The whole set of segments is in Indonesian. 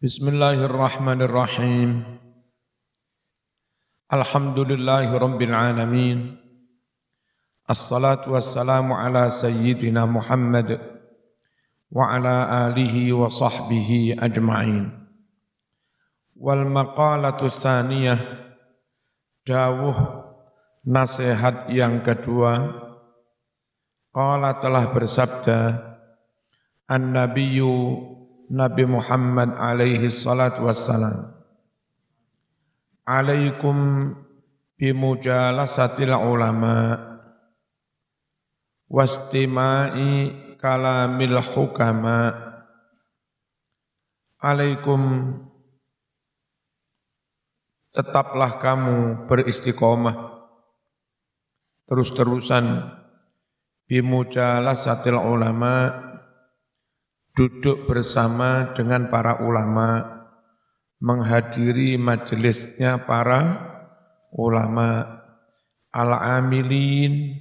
Bismillahirrahmanirrahim. Alhamdulillahi rabbil alamin. Assalatu wassalamu ala sayyidina Muhammad wa ala alihi wa sahbihi ajma'in. Wal maqalatu tsaniyah, dawuh nasihat yang kedua. Qala telah bersabda An-Nabiyyu Nabi Muhammad alaihi salatu wassalam, alaikum bimujalasatil ulama wastima'i kalamil hukama. Alaikum, tetaplah kamu beristiqomah terus-terusan bimujalasatil ulama, duduk bersama dengan para ulama, menghadiri majelisnya para ulama, al-amilin,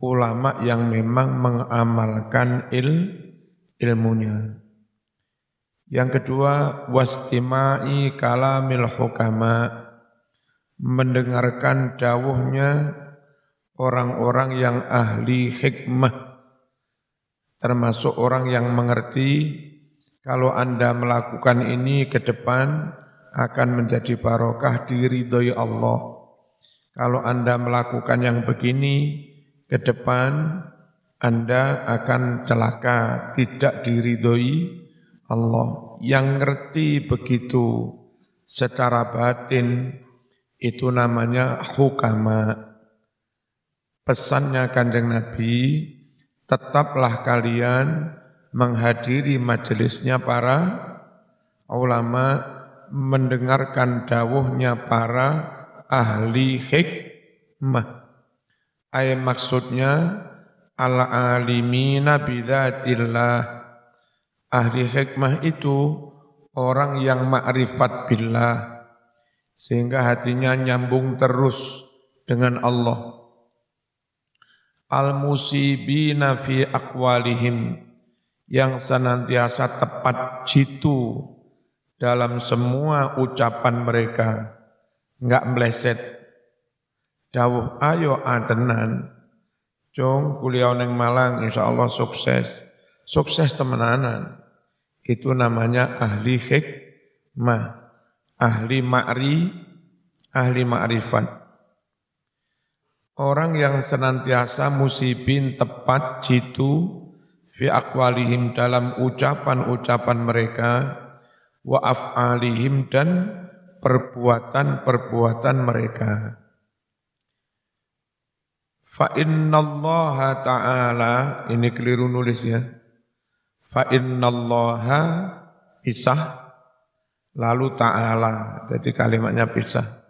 ulama yang memang mengamalkan ilmunya. Yang kedua, wastima'i kalamil hukama, mendengarkan dawuhnya orang-orang yang ahli hikmah, termasuk orang yang mengerti kalau Anda melakukan ini ke depan akan menjadi barokah diridhoi Allah. Kalau Anda melakukan yang begini ke depan Anda akan celaka, tidak diridhoi Allah. Yang ngerti begitu secara batin itu namanya hukama. Pesannya Kanjeng Nabi, tetaplah kalian menghadiri majelisnya para ulama, mendengarkan dawuhnya para ahli hikmah. Maksudnya al-alimina bidzatillah. Ahli hikmah itu orang yang ma'rifat billah, sehingga hatinya nyambung terus dengan Allah. Al-musibina fi aqwalihim, yang senantiasa tepat jitu dalam semua ucapan mereka, enggak meleset. Dawuh ayo atenan, cung kuliah neng Malang insyaallah sukses. Sukses temenanan. Itu namanya ahli hikmah, ahli ma'rifat. Orang yang senantiasa musibin tepat jitu fi aqwalihim, dalam ucapan-ucapan mereka, wa af'alihim, dan perbuatan-perbuatan mereka. Fa innallaha ta'ala, ini keliru nulis ya. Fa innallaha pisah lalu ta'ala, jadi kalimatnya pisah.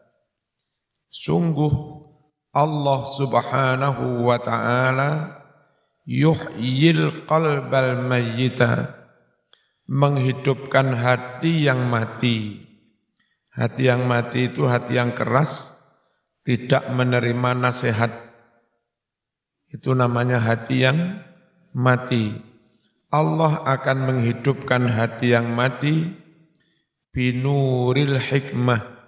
Sungguh Allah subhanahu wa ta'ala yuhyil qalbal mayyita, menghidupkan hati yang mati. Hati yang mati itu hati yang keras, tidak menerima nasihat. Itu namanya hati yang mati. Allah akan menghidupkan hati yang mati binuril hikmah,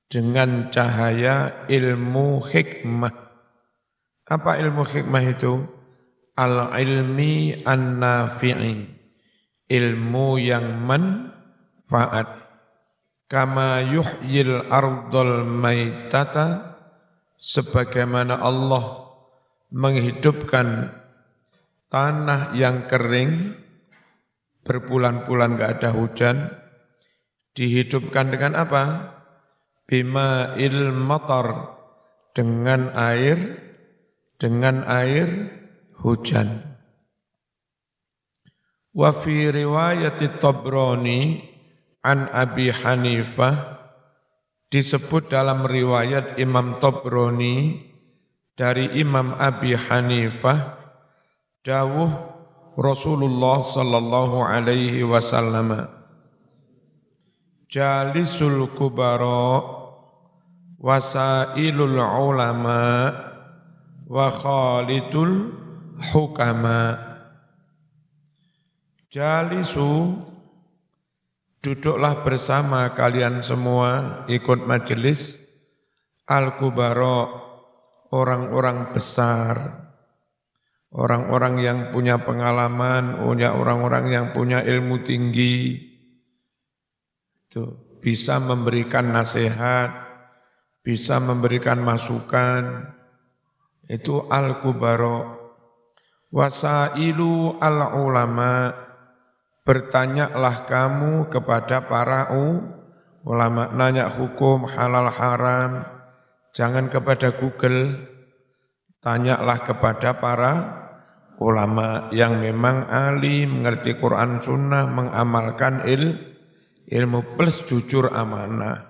dengan cahaya ilmu hikmah. Apa ilmu hikmah itu? Al-ilmi an-nafi'i, ilmu yang manfaat. Kama yuhyil ardol maitata, sebagaimana Allah menghidupkan tanah yang kering, berbulan-bulan enggak ada hujan, dihidupkan dengan apa? Bima il matar, dengan air hujan. Wa fi riwayat Tabrani an Abi Hanifah, disebut dalam riwayat Imam Tabrani dari Imam Abi Hanifah, dawuh Rasulullah sallallahu alaihi wasallam, jalisul kubara wasailul ulama wa khalidul hukama. Jalisu, duduklah bersama kalian semua ikut majelis al-kubara, orang-orang besar, orang-orang yang punya pengalaman, orang-orang yang punya ilmu tinggi, itu bisa memberikan nasihat, bisa memberikan masukan, itu al-kubara. Wasailu al-ulama, bertanyalah kamu kepada para ulama, nanya hukum halal haram, jangan kepada Google, tanyalah kepada para ulama yang memang alim, mengerti Quran Sunnah, mengamalkan ilmu plus jujur amanah.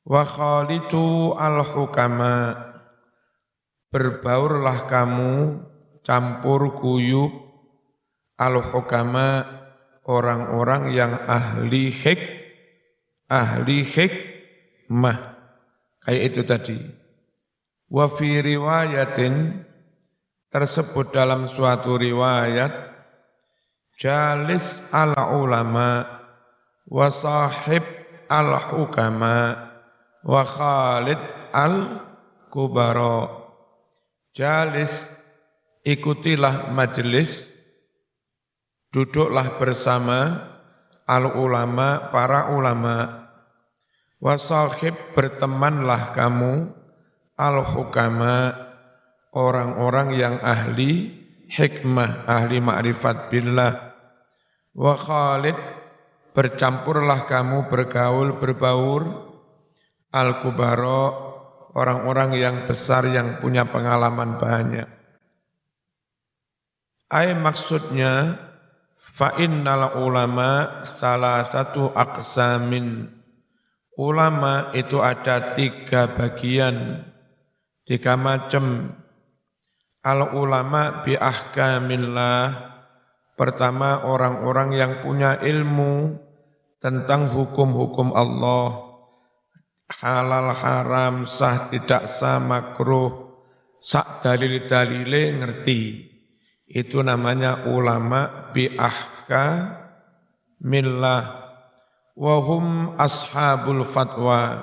Wa khalitu al-hukama, berbaurlah kamu, campur guyub al-hukama, orang-orang yang ahli hikmah, kayak itu tadi. Wa fi riwayatin, tersebut dalam suatu riwayat, jalis al-ulama wa sahib al-hukama wa khalid al-kubara. Jalis, ikutilah majelis, duduklah bersama al-ulama, para ulama, wa sahib, bertemanlah kamu, al-hukama, orang-orang yang ahli hikmah, ahli ma'rifat billah, wa khalid, bercampurlah kamu, bergaul, berbaur, al-kubara, orang-orang yang besar yang punya pengalaman banyak. Maksudnya, fa innal ulama salah satu aqsamin, ulama itu ada 3 bagian, 3 macam. Al-ulama bi ahkamillah, pertama orang-orang yang punya ilmu tentang hukum-hukum Allah, halal haram, sah tidak sah, makruh, sak dalil-dalile ngerti. Itu namanya ulama bi ahkamillah. Wa hum ashabul fatwa,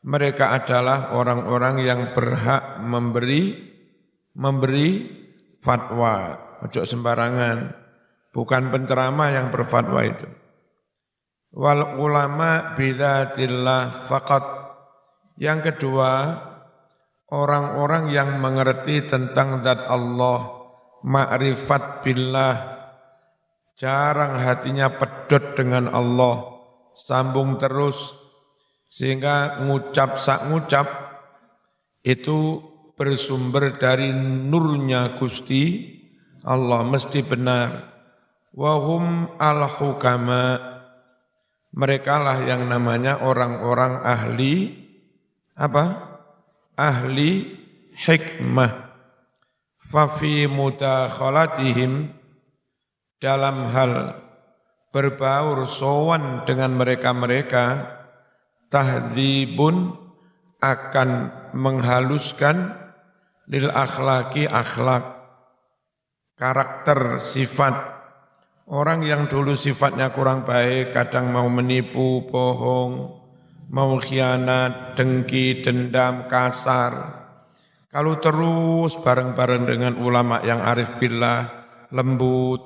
mereka adalah orang-orang yang berhak memberi fatwa. Ojo sembarangan, bukan penceramah yang berfatwa itu. Wal ulama bidzatillah faqat, yang kedua orang-orang yang mengerti tentang zat Allah, ma'rifat billah, jarang hatinya pedot dengan Allah, sambung terus, sehingga ngucap sak ngucap itu bersumber dari nurnya Gusti Allah, mesti benar. Wahum al-hukama, mereka lah yang namanya orang-orang ahli ahli hikmah. Fafi mudakhalatihim, dalam hal berbaur sowan dengan mereka-mereka, tahdzibun, akan menghaluskan lil akhlaki, akhlak, karakter, sifat. Orang yang dulu sifatnya kurang baik, kadang mau menipu, bohong, mau khianat, dengki, dendam, kasar. Kalau terus bareng-bareng dengan ulama yang arif billah, lembut,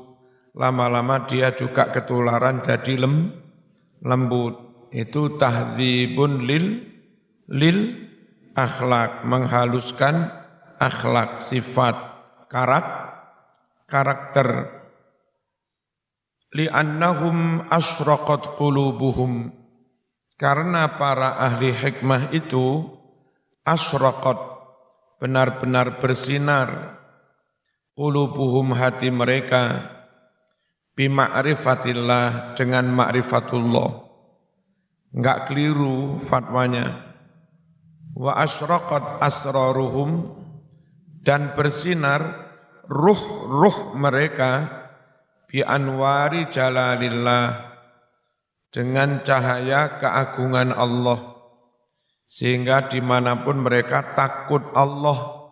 lama-lama dia juga ketularan jadi lembut. Itu tahdzibun lil akhlak, menghaluskan akhlak, sifat, karakter. Li'annahum asyraqat qulubuhum, karena para ahli hikmah itu asyraqat, benar-benar bersinar, qulubuhum, hati mereka, bima'rifatillah, dengan ma'rifatullah. Enggak keliru fatwanya. Wa asyraqat asraruhum, dan bersinar ruh-ruh mereka, bi anwari jalalillah, dengan cahaya keagungan Allah, sehingga dimanapun mereka takut Allah,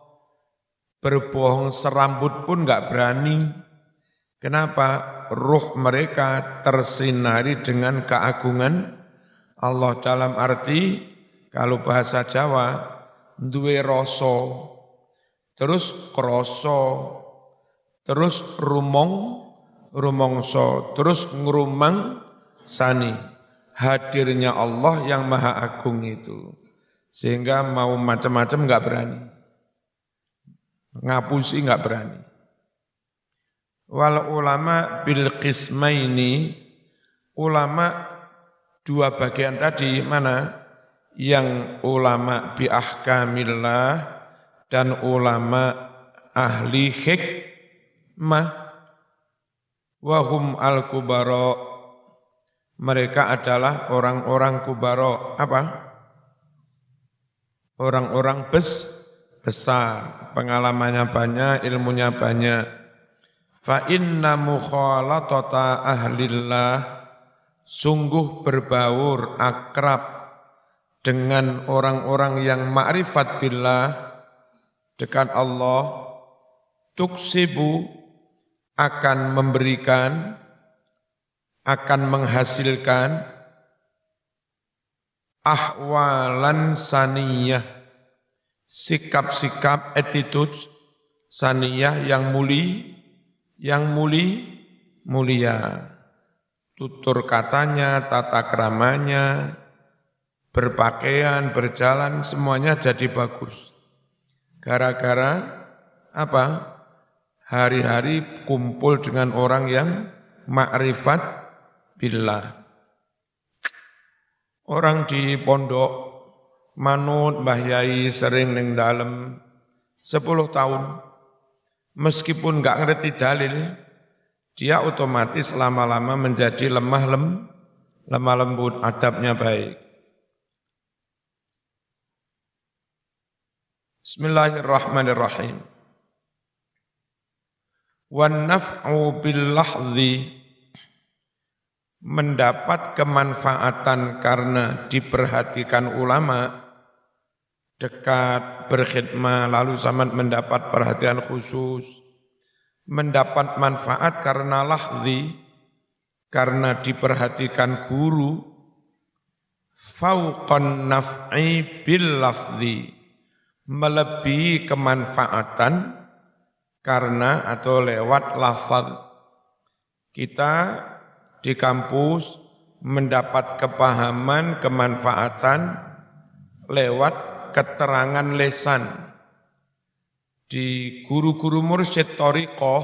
berbohong serambut pun enggak berani. Kenapa? ruh mereka tersinari dengan keagungan Allah, dalam arti kalau bahasa Jawa duwe rasa, terus krasa, terus rumongso, terus ngrumang sani. Hadirnya Allah yang maha agung itu. Sehingga mau macam-macam enggak berani. Ngapusi enggak berani. Wal ulama bil qismaini, ulama dua bagian tadi mana? Yang ulama bi ahkamillah dan ulama ahli hikmah. Wahum al-kubara, mereka adalah orang-orang kubara. Apa? Orang-orang besar, pengalamannya banyak, ilmunya banyak. Fa inna mukhalatata ahlillah, sungguh berbaur akrab dengan orang-orang yang ma'rifat billah, dekat Allah, tuksibu, akan memberikan, akan menghasilkan ahwalan saniyah, sikap-sikap, attitude saniyah yang mulia, tutur katanya, tata keramanya, berpakaian, berjalan, semuanya jadi bagus. Gara-gara apa? Hari-hari kumpul dengan orang yang ma'rifat billah. Orang di pondok manut Mbah Yai sering ning dalem 10 tahun, meskipun enggak ngerti dalil, dia otomatis lama-lama menjadi lemah lembut, adabnya baik. Bismillahirrahmanirrahim. Wan naf'u bil lahdhi, mendapat kemanfaatan karena diperhatikan ulama, dekat, berkhidmah, lalu sama mendapat perhatian khusus, mendapat manfaat karena lahdhi, karena diperhatikan guru, fauqan naf'i bil lafdhi, melebihi kemanfaatan karena atau lewat lafaz. Kita di kampus mendapat kepahaman, kemanfaatan lewat keterangan lesan. Di guru-guru mursyid thariqah,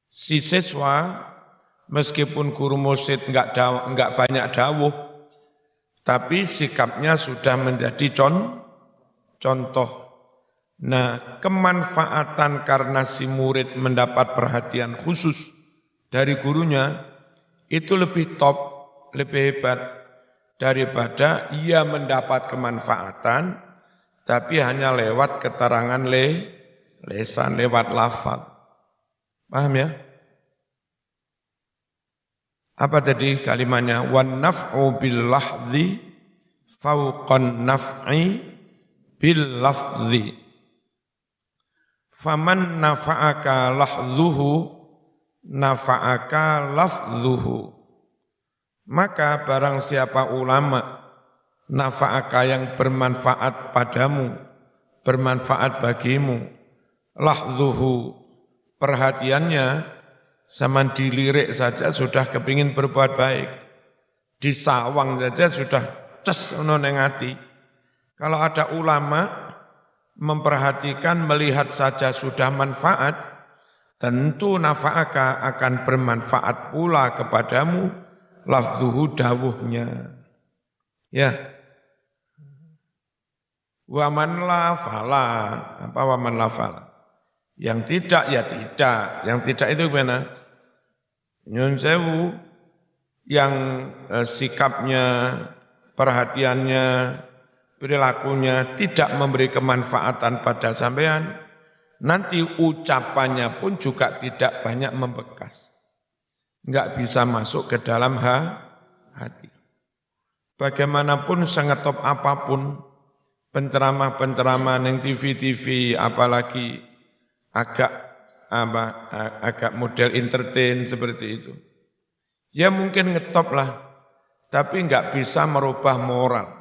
si siswa meskipun guru mursyid enggak banyak dawuh, tapi sikapnya sudah menjadi contoh. Nah, kemanfaatan karena si murid mendapat perhatian khusus dari gurunya, itu lebih top, lebih hebat daripada ia mendapat kemanfaatan, tapi hanya lewat keterangan lesan, lewat lafaz. Paham ya? Apa tadi kalimatnya? Wan naf'u bil lahdhi fauqan naf'i bil lafzi. Faman nafa'aka lahdhuhu nafa'aka lafdhuhu. Maka barang siapa ulama nafa'aka yang bermanfaat padamu, bermanfaat bagimu, lahdhuhu, perhatiannya sama dilirik saja sudah kepingin berbuat baik, disawang saja sudah ces ono neng ati. Kalau ada ulama memperhatikan, melihat saja sudah manfaat, tentu nafa'aka akan bermanfaat pula kepadamu, lafdhuhu dawuhnya. Ya. Waman la fala, apa waman la fala? Yang tidak ya tidak, yang tidak itu gimana? Nyun sewu, yang sikapnya, perhatiannya, perilakunya tidak memberi kemanfaatan pada sampean, nanti ucapannya pun juga tidak banyak membekas. Enggak bisa masuk ke dalam hati. Bagaimanapun sengetop apapun, penceramah-penceramah yang TV-TV, apalagi agak agak model entertain seperti itu. Ya mungkin ngetop lah, tapi nggak bisa merubah moral,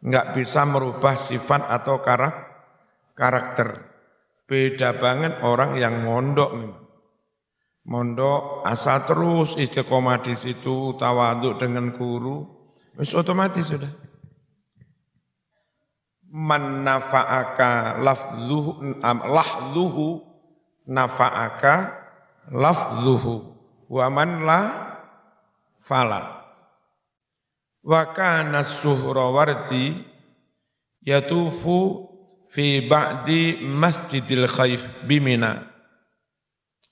nggak bisa merubah sifat atau karakter. Beda banget orang yang mondok memang. Mondok asal terus istiqomah di situ, tawaduk dengan guru, wis otomatis sudah. Man nafa'aka lahzuhu nafa'aka lafzuhu wa man la fala. Wa kana Suhrawardi yatufu fi ba'di Masjidil Khaif bimina.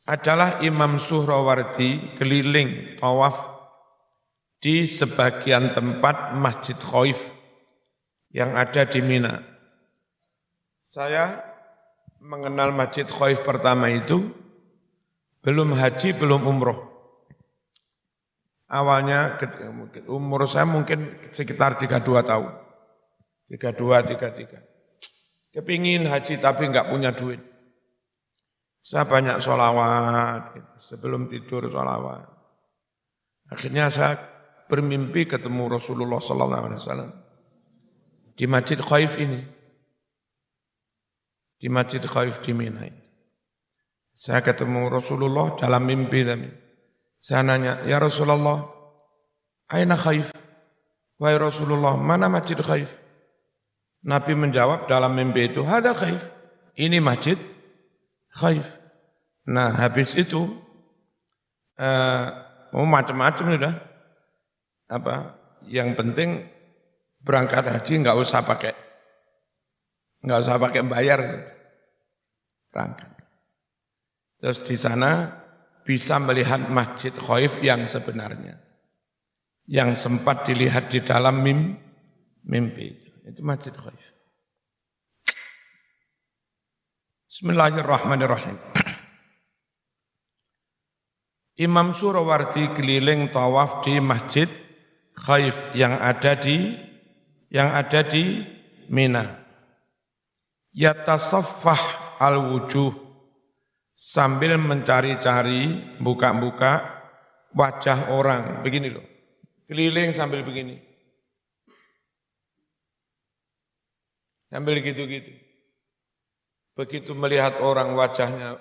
Adalah Imam Suhrawardi keliling tawaf di sebagian tempat Masjid Khaif yang ada di Mina. Saya mengenal Masjid Khaif pertama itu belum haji, belum umroh. Awalnya umur saya mungkin sekitar 32 tahun. 32, 33. Kepingin haji tapi enggak punya duit. Saya banyak sholawat, gitu. Sebelum tidur sholawat. Akhirnya saya bermimpi ketemu Rasulullah SAW di Masjid Khaif ini. Di Masjid Khaif di Mina. Saya ketemu Rasulullah dalam mimpi. Saya nanya, ya Rasulullah, aina Khaif? Wahai Rasulullah, mana Masjid Khaif? Nabi menjawab dalam mimpi itu, hada Khaif. Ini Masjid Khaif. Nah habis itu, macam-macam sudah. Yang penting berangkat haji nggak usah pakai bayar, berangkat. Terus di sana bisa melihat Masjid Khaif yang sebenarnya, yang sempat dilihat di dalam mimpi itu Masjid Khaif. Bismillahirrahmanirrahim. Imam Suhrawardi keliling tawaf di Masjid Khaif yang ada di Mina. Yatasaffah al-wujuh, sambil mencari-cari, buka-buka wajah orang. Begini loh, keliling sambil begini. Sambil gitu-gitu. Begitu melihat orang wajahnya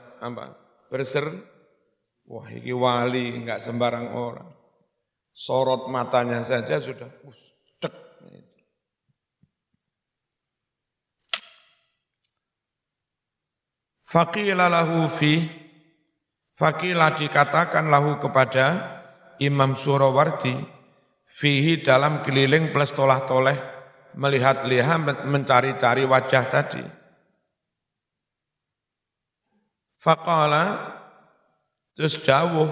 wah ini wali, enggak sembarang orang. Sorot matanya saja sudah cek. Faqila dikatakan lahu kepada Imam Suhrawardi fihi dalam keliling plus tolah-toleh melihat-lihat mencari-cari wajah tadi. Faqala terus dawuh,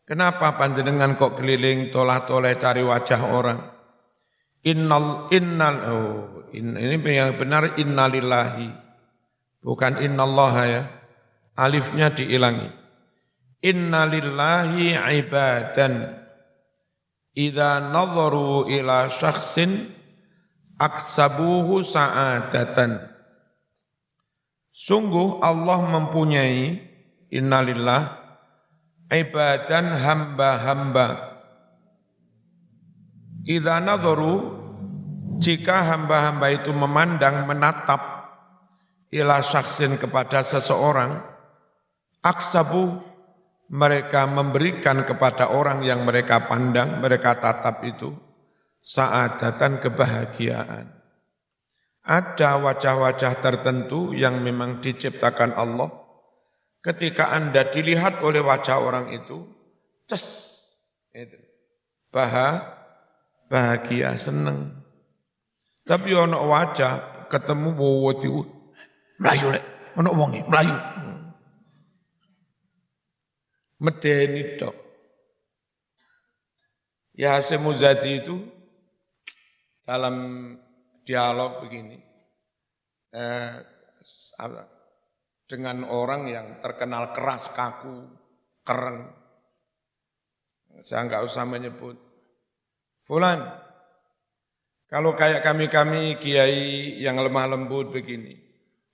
kenapa panjenengan kok keliling tolah-toleh cari wajah orang? Ini yang benar innalillahi, bukan innallaha ya. Alifnya diilangi. Innalillahi ibadan idza nadharu ila syakhsin aksabuhu sa'adatan. Sungguh Allah mempunyai innalillah ibadan hamba-hamba. Idza nadharu, jika hamba-hamba itu memandang, menatap ila syaksin kepada seseorang, aksabu, mereka memberikan kepada orang yang mereka pandang, mereka tatap itu sa'adatan, kebahagiaan. Ada wajah-wajah tertentu yang memang diciptakan Allah. Ketika Anda dilihat oleh wajah orang itu, itu bahagia, senang. Tapi ono wajah ketemu wawati melayu lek, ono wonge melayu. Medeni tok. Ya Hasyim Muzadi itu dalam dialog begini, dengan orang yang terkenal keras, kaku, keren. Saya enggak usah menyebut. Fulan, kalau kayak kami-kami kiai yang lemah lembut begini,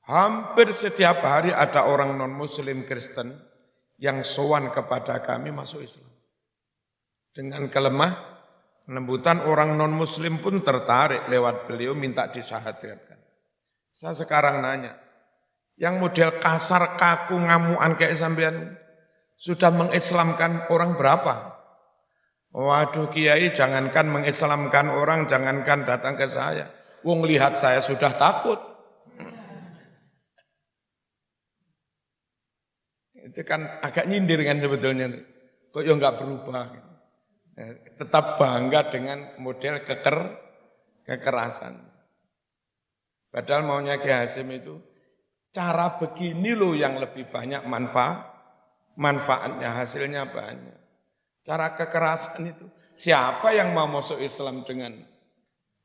Hampir setiap hari ada orang non-muslim Kristen yang sowan kepada kami masuk Islam. Dengan kelembutan orang non-muslim pun tertarik lewat beliau minta disahadatkan. Saya sekarang nanya, yang model kasar, kaku, ngamuan kayak sampean sudah mengislamkan orang berapa? Waduh kiai, jangankan mengislamkan orang, jangankan datang ke saya. Wong lihat saya sudah takut. Itu kan agak nyindir kan sebetulnya. Kok ya enggak berubah. Tetap bangga dengan model kekerasan. Padahal maunya Ki Hasim itu, cara begini loh yang lebih banyak manfaatnya, hasilnya banyak. Cara kekerasan itu, siapa yang mau masuk Islam dengan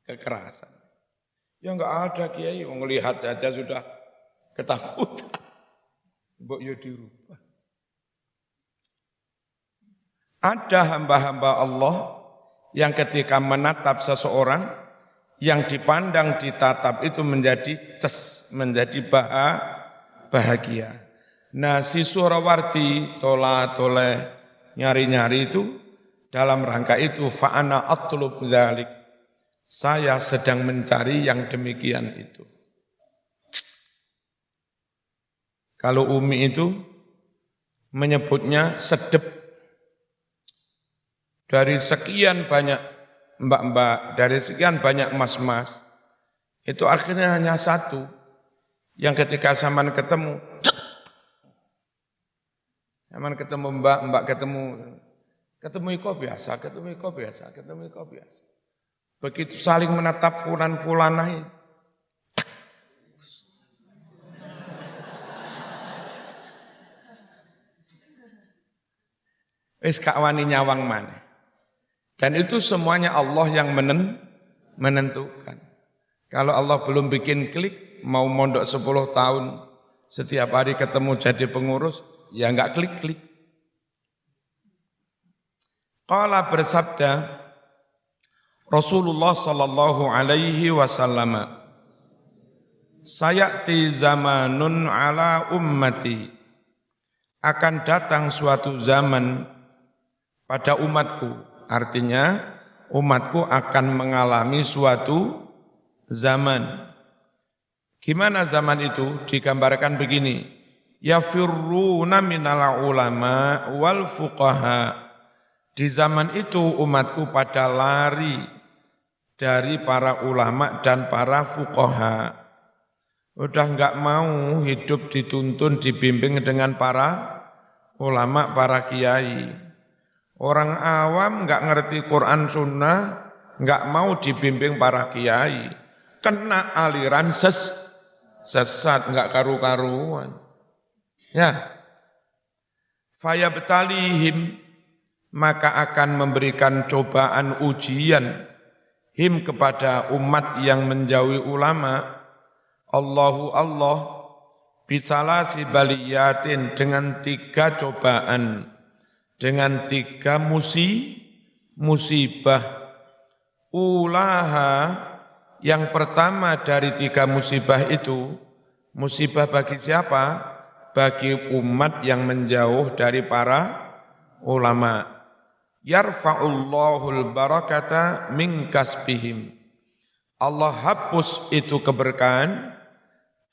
kekerasan? Ya enggak ada kiai, melihat saja sudah ketakutan. Mbok yo dirubah. Ada hamba-hamba Allah yang ketika menatap seseorang, yang dipandang, ditatap itu menjadi menjadi bahagia. Nah si Surawardi toleh nyari-nyari itu, dalam rangka itu fa'ana atlub dzalik. Saya sedang mencari yang demikian itu. Kalau Umi itu menyebutnya sedep. Dari sekian banyak mbak-mbak, dari sekian banyak mas-mas, itu akhirnya hanya satu yang ketika zaman ketemu mbak ketemu iko biasa. Begitu saling menatap fulanah itu, wis gak wani nyawang maneh. Dan itu semuanya Allah yang menentukan. Kalau Allah belum bikin klik, mau mondok 10 tahun, setiap hari ketemu jadi pengurus, ya enggak klik-klik. Qala bersabda Rasulullah sallallahu alaihi wasallam, sayati zamanun ala ummati, akan datang suatu zaman pada umatku. Artinya umatku akan mengalami suatu zaman. Gimana zaman itu? Digambarkan begini. Yafirruna minal ulama wal fuqaha. Di zaman itu umatku pada lari dari para ulama dan para fuqaha. Udah enggak mau hidup dituntun, dibimbing dengan para ulama, para kiai. Orang awam enggak ngerti Quran Sunnah, enggak mau dibimbing para kiai. Kena aliran sesat, enggak karu-karuan. Ya. Fayabtalihim, maka akan memberikan cobaan ujian him kepada umat yang menjauhi ulama. Allahu Allah bisalasi baliyatin, dengan 3 cobaan, dengan 3 musibah. Ulaha, yang pertama dari 3 musibah itu, musibah bagi siapa? Bagi umat yang menjauh dari para ulama. Yarfa'ullahul barakata min kasbihim. Allah hapus itu keberkahan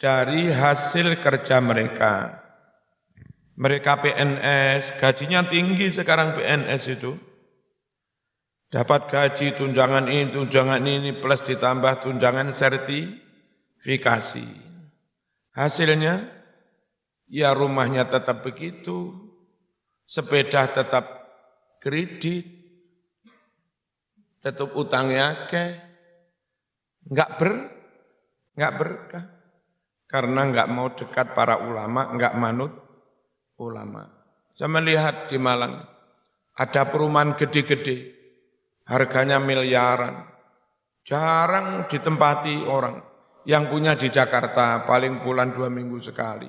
dari hasil kerja mereka. Mereka PNS, gajinya tinggi sekarang PNS itu. Dapat gaji tunjangan ini, plus ditambah tunjangan sertifikasi. Hasilnya, ya rumahnya tetap begitu, sepeda tetap kredit, tetap utangnya enggak berkah. Karena enggak mau dekat para ulama, enggak manut ulama. Saya melihat di Malang, ada perumahan gede-gede, harganya miliaran, jarang ditempati orang. Yang punya di Jakarta paling bulan 2 minggu sekali.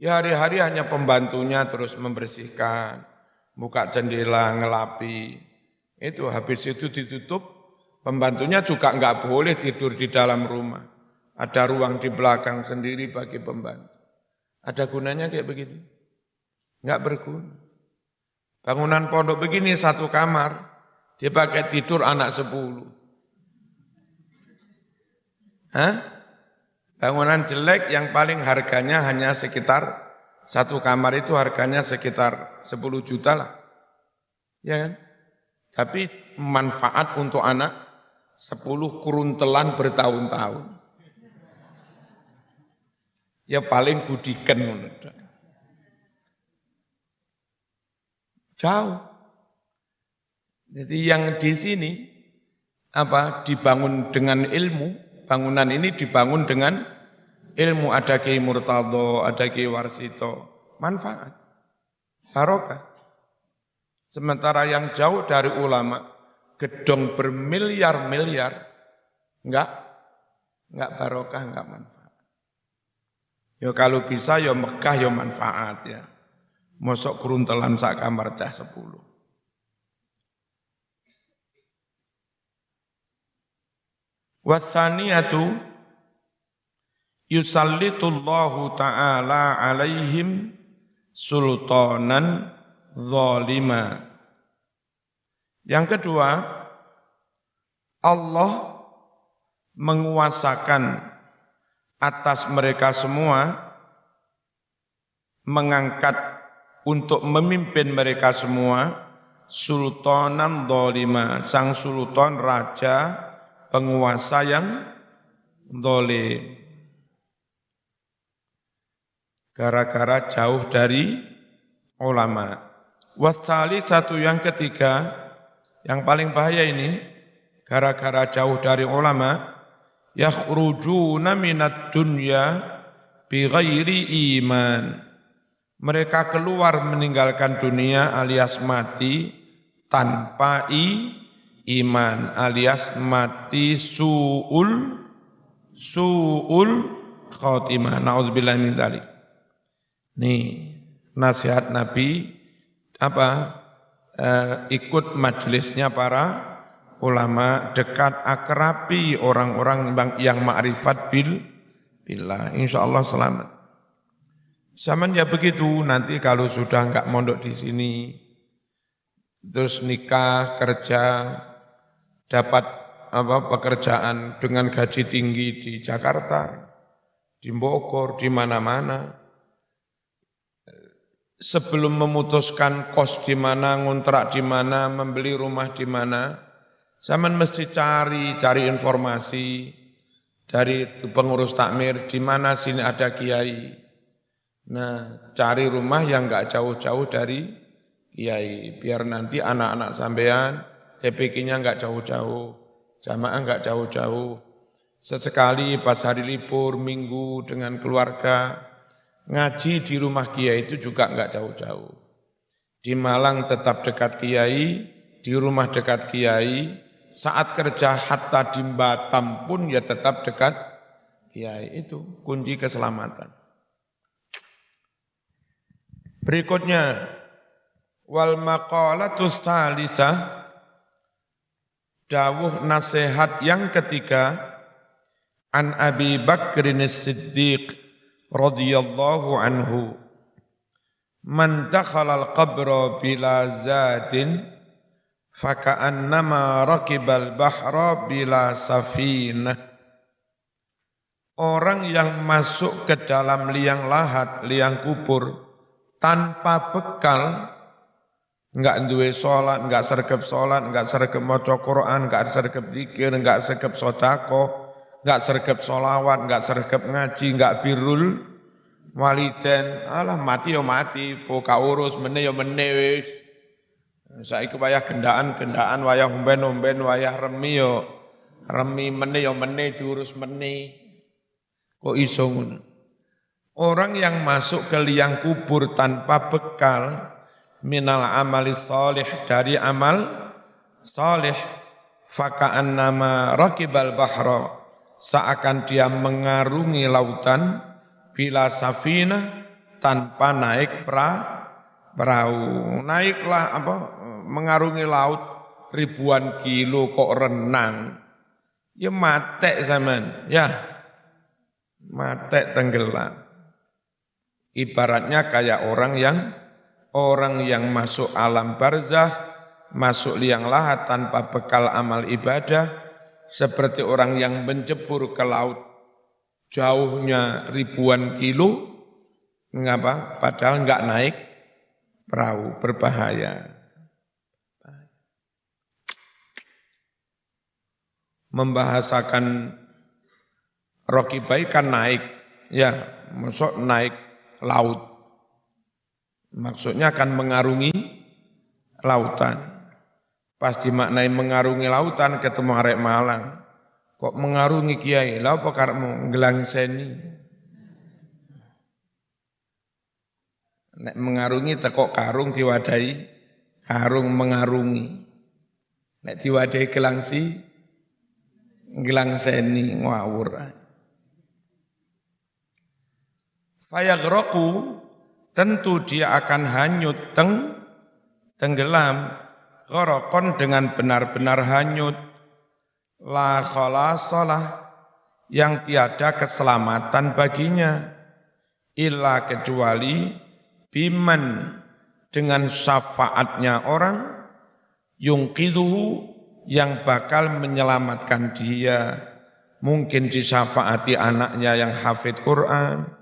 Ya hari-hari hanya pembantunya terus membersihkan, buka jendela, ngelapi. Itu habis itu ditutup, pembantunya juga enggak boleh tidur di dalam rumah. ada ruang di belakang sendiri bagi pembantu. Ada gunanya kayak begitu? Enggak berguna. Bangunan pondok begini satu kamar, dia pakai tidur anak 10. Hah? Bangunan jelek yang paling harganya hanya sekitar satu kamar itu harganya sekitar 10 juta lah. Ya kan? Tapi manfaat untuk anak 10 kuruntelan bertahun-tahun. Ya paling budikan. Jauh. Jadi yang di sini dibangun dengan ilmu, bangunan ini dibangun dengan ilmu, ada Kiai Murtadho, ada Kiai Warsito, manfaat, barokah. Sementara yang jauh dari ulama, gedong bermiliar-miliar, enggak barokah, enggak manfaat. Ya kalau bisa ya Mekah ya manfaat ya. Mosok keruntelan sak kamar cah 10. Wasaniyatu yusallitullahu ta'ala alaihim sultanan zalima. Yang kedua, Allah menguasakan atas mereka semua, mengangkat untuk memimpin mereka semua, sultanan zalima, sang sultan raja penguasa yang zalim. Gara-gara jauh dari ulama. Wasali satu yang ketiga, yang paling bahaya ini, gara-gara jauh dari ulama, yakhrujuna minad dunya bighairi iman. Mereka keluar meninggalkan dunia alias mati tanpa iman, alias mati su'ul khotimah. Nauzubillah min dzalik. Nih, nasihat Nabi ikut majelisnya para ulama, dekat akrabi orang-orang yang ma'rifat billah, insyaallah selamat. Zaman ya begitu, nanti kalau sudah enggak mondok di sini, terus nikah, kerja, dapat pekerjaan dengan gaji tinggi di Jakarta, di Bogor, di mana-mana. Sebelum memutuskan kos di mana, ngontrak di mana, membeli rumah di mana, zaman mesti cari informasi dari pengurus takmir di mana sini ada kiai. Nah, cari rumah yang enggak jauh-jauh dari kiai, biar nanti anak-anak sampean TPK-nya enggak jauh-jauh, jamaah enggak jauh-jauh. Sesekali pas hari libur minggu dengan keluarga, ngaji di rumah kiai itu juga enggak jauh-jauh. Di Malang tetap dekat kiai, di rumah dekat kiai, saat kerja hatta di Batam pun ya tetap dekat kiai. Itu kunci keselamatan. Berikutnya, wal maqalatus salisah, dawuh nasihat yang ketiga, an Abi Bakrin As-Siddiq radhiyallahu anhu, man dakhala al-qabra bila zatin faka'annama raqibal bahra bila safinah. Orang yang masuk ke dalam liang lahat, liang kubur tanpa bekal, enggak duwe salat, enggak sregep salat, enggak sregep maca Quran, enggak sregep zikir, enggak sregep sedekah, enggak sregep sholawat, enggak sregep ngaji, enggak birrul walidain, alah mati yo mati, poka urus meneh yo meneh wis. Saiki wayah gendaan, wayah umben, wayah remi yo remi meneh yo meneh diurus meneh. Kok iso ngono? Orang yang masuk ke liang kubur tanpa bekal minal amali sholih, dari amal sholih, faka'annama raqibal bahra, seakan dia mengarungi lautan, bila safinah, tanpa naik perahu. Naiklah mengarungi laut ribuan kilo kok renang, ya matek zaman, ya Mate tenggelam. Ibaratnya kayak orang yang masuk alam barzah, masuk liang lahat tanpa bekal amal ibadah, seperti orang yang menjebur ke laut jauhnya ribuan kilo, ngapa? Padahal enggak naik perahu, berbahaya. Membahasakan Rocky Bay kan naik, ya, maksud naik laut. Maksudnya akan mengarungi lautan. Pasti maknai mengarungi lautan ketemu arek Malang. Kok mengarungi kiai? Lah apa karepmu ngelangseni? Nek mengarungi teko karung diwadahi, karung mengarungi. Nek diwadahi gelangsi, ngelangseni ngawur. Fayaghraku, tentu dia akan hanyut tenggelam, gharaqan dengan benar-benar hanyut, la khalasalah, yang tiada keselamatan baginya, illa kecuali biman, dengan syafaatnya orang, yungqidhuhu, yang bakal menyelamatkan dia. Mungkin disyafaati anaknya yang hafid Quran,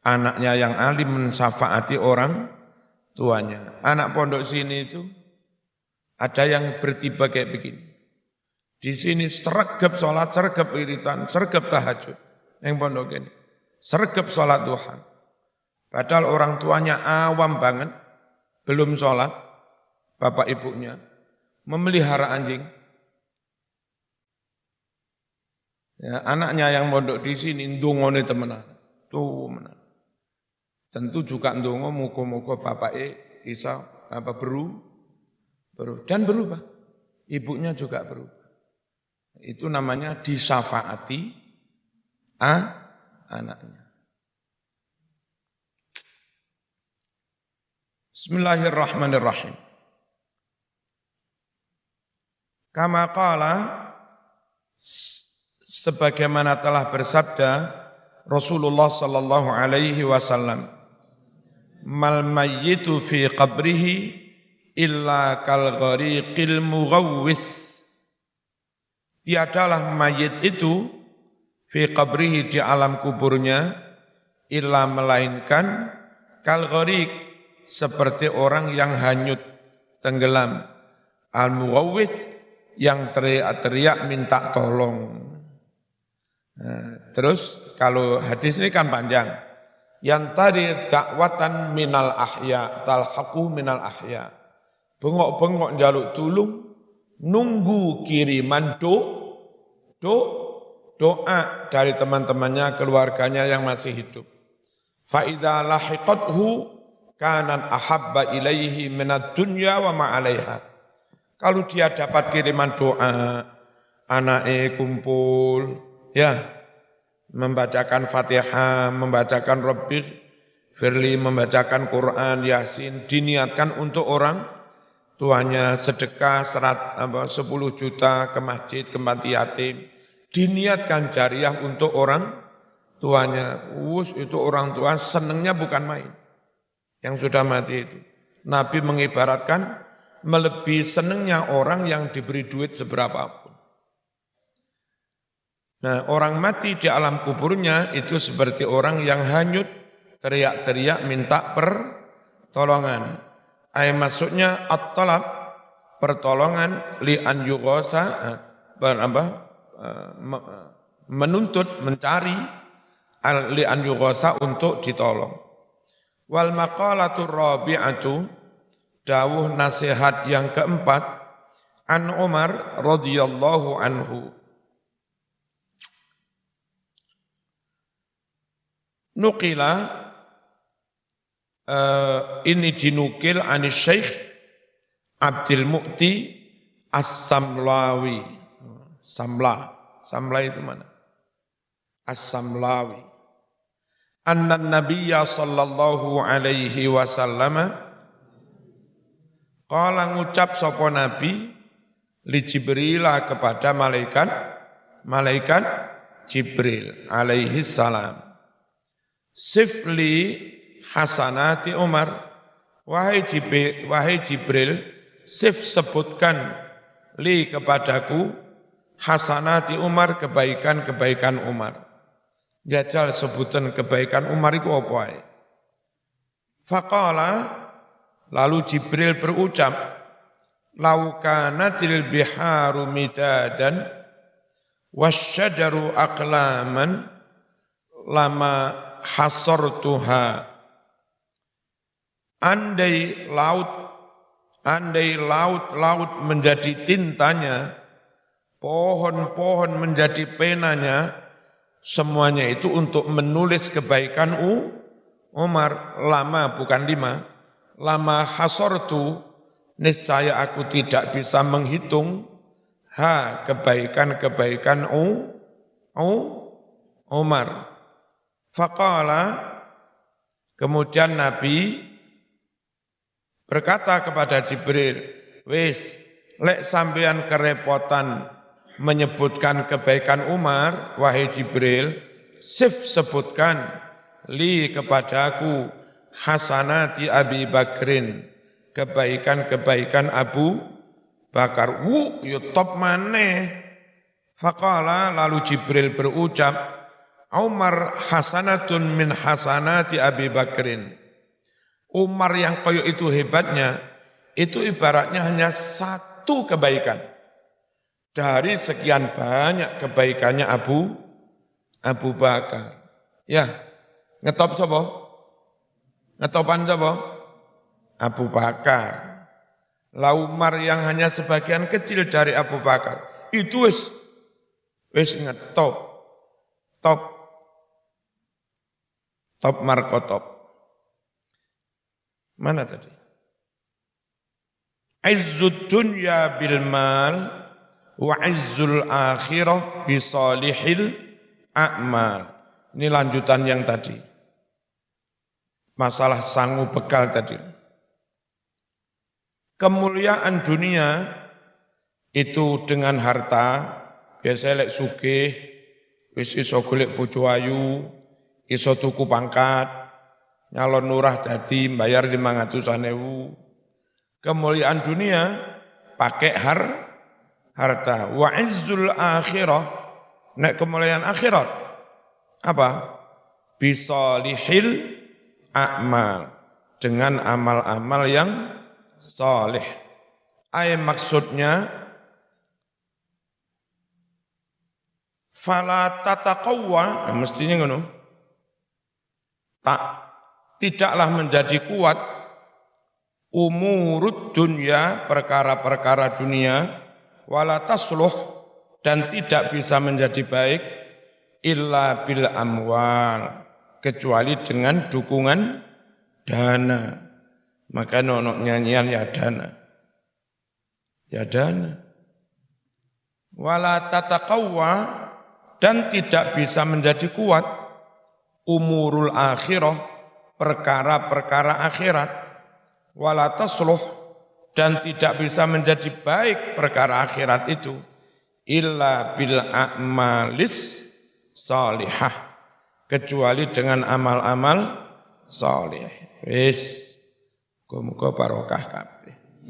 anaknya yang alim mensyafaati orang tuanya. Anak pondok sini itu ada yang bertiba kayak begini. Di sini sergap sholat, sergap wiritan, sergap tahajud. Yang pondok ini sergap sholat duha. Padahal orang tuanya awam banget, belum sholat, bapak ibunya memelihara anjing. Ya, anaknya yang pondok di sini ndongone temenan, tuh menan. Tentu juga ndongo muga-muga bapake bisa dan berubah. Ibunya juga berubah. Itu namanya disyafaati anaknya. Bismillahirrahmanirrahim. Kama qala, sebagaimana telah bersabda Rasulullah sallallahu alaihi wasallam, mal mayyitu fi qabrihi illa kal ghariqil mughawwis. Tiadalah mayit itu fi qabrihi, di alam kuburnya, illa melainkan kal ghariq, seperti orang yang hanyut tenggelam, al mughawwis, yang teriak-teriak minta tolong. Nah, terus kalau hadis ini kan panjang. Yang tadi dakwatan minal ahya, talhaqu minal ahya. Bengok-bengok jaluk tulung, nunggu kiriman doa dari teman-temannya, keluarganya yang masih hidup. Fa idza lahiqathu kanat ahabba ilaihi minad dunya wa ma 'alaiha. Kalau dia dapat kiriman doa, anake kumpul, ya, membacakan Fatihah, membacakan Rabbi Firli, membacakan Quran, Yasin, diniatkan untuk orang tuanya, sedekah 10 juta ke masjid, ke panti yatim, diniatkan jariah untuk orang tuanya. Itu orang tua senengnya bukan main, yang sudah mati itu. Nabi mengibaratkan melebihi senengnya orang yang diberi duit seberapapun. Nah, orang mati di alam kuburnya itu seperti orang yang hanyut, teriak-teriak minta pertolongan. Maksudnya at-talab, pertolongan, li an yughasa, menuntut, mencari, li an yughasa, untuk ditolong. Wal maqalatur rabi'atu, dawuh nasihat yang keempat, an Umar radhiyallahu anhu. Nukila, ini dinukil anis Syekh Abdul Mu'ti As-Samlawi. Samla itu mana? As-Samlawi. Anna Nabiyya sallallahu alaihi wasallam qala, ngucap sapa Nabi li Jibril, kepada malaikat Jibril alaihi salam. Sifli hasanati Umar, wahai Jibril, sebutkan li kepadaku hasanati Umar, kebaikan-kebaikan Umar. Jajal sebutan kebaikan Umar itu apa ae? Faqala, lalu Jibril berucap, laukanatil biharu midadan wasyajaru aqlaman lama hasartuha. Andai laut menjadi tintanya, pohon-pohon menjadi penanya, semuanya itu untuk menulis kebaikan Umar. Lama bukan 5. Lama hasortu, niscaya aku tidak bisa menghitung kebaikan-kebaikan Umar. Faqala, kemudian Nabi berkata kepada Jibril, wis, lek sampean kerepotan menyebutkan kebaikan Umar, wahai Jibril, sebutkan li kepadaku hasanati Abi Bakrin, kebaikan-kebaikan Abu Bakar. Top maneh. Faqala, lalu Jibril berucap, Umar hasanatun min hasanati Abi Bakrin. Umar yang koyok itu hebatnya, itu ibaratnya hanya satu kebaikan dari sekian banyak kebaikannya Abu Bakar. Ya, ngetop sapa? Ngetopan sapa? Abu Bakar. La Umar yang hanya sebagian kecil dari Abu Bakar, itu wis ngetop. Top markotop. Mana tadi? Izzud dunya bil mal wa izzul akhirah bi salihil a'mal. Ini lanjutan yang tadi. Masalah sangu bekal tadi. Kemuliaan dunia itu dengan harta, biasa lek sugih, wis iso golek bojo ayu, iso tuku pangkat, nyalon lurah dadi bayar 500.000. Kemuliaan dunia pakai harta. Wa izzul akhirah, nek kemuliaan akhirat apa? Bisolihil a'mal, dengan amal-amal yang saleh. Maksudnya fala tataqawwa, mestinya ngono. Tidaklah menjadi kuat umurud dunya, perkara-perkara dunia, wala tasluh, dan tidak bisa menjadi baik illa bil amwal, kecuali dengan dukungan dana. Maka nonok nyanyian ya dana. Wala tataqawwa, dan tidak bisa menjadi kuat umurul akhirah, perkara-perkara akhirat, wala tasluh, dan tidak bisa menjadi baik perkara akhirat itu illa bil a'malis salihah, kecuali dengan amal-amal salih. Wis, muga-muga barokah kabeh.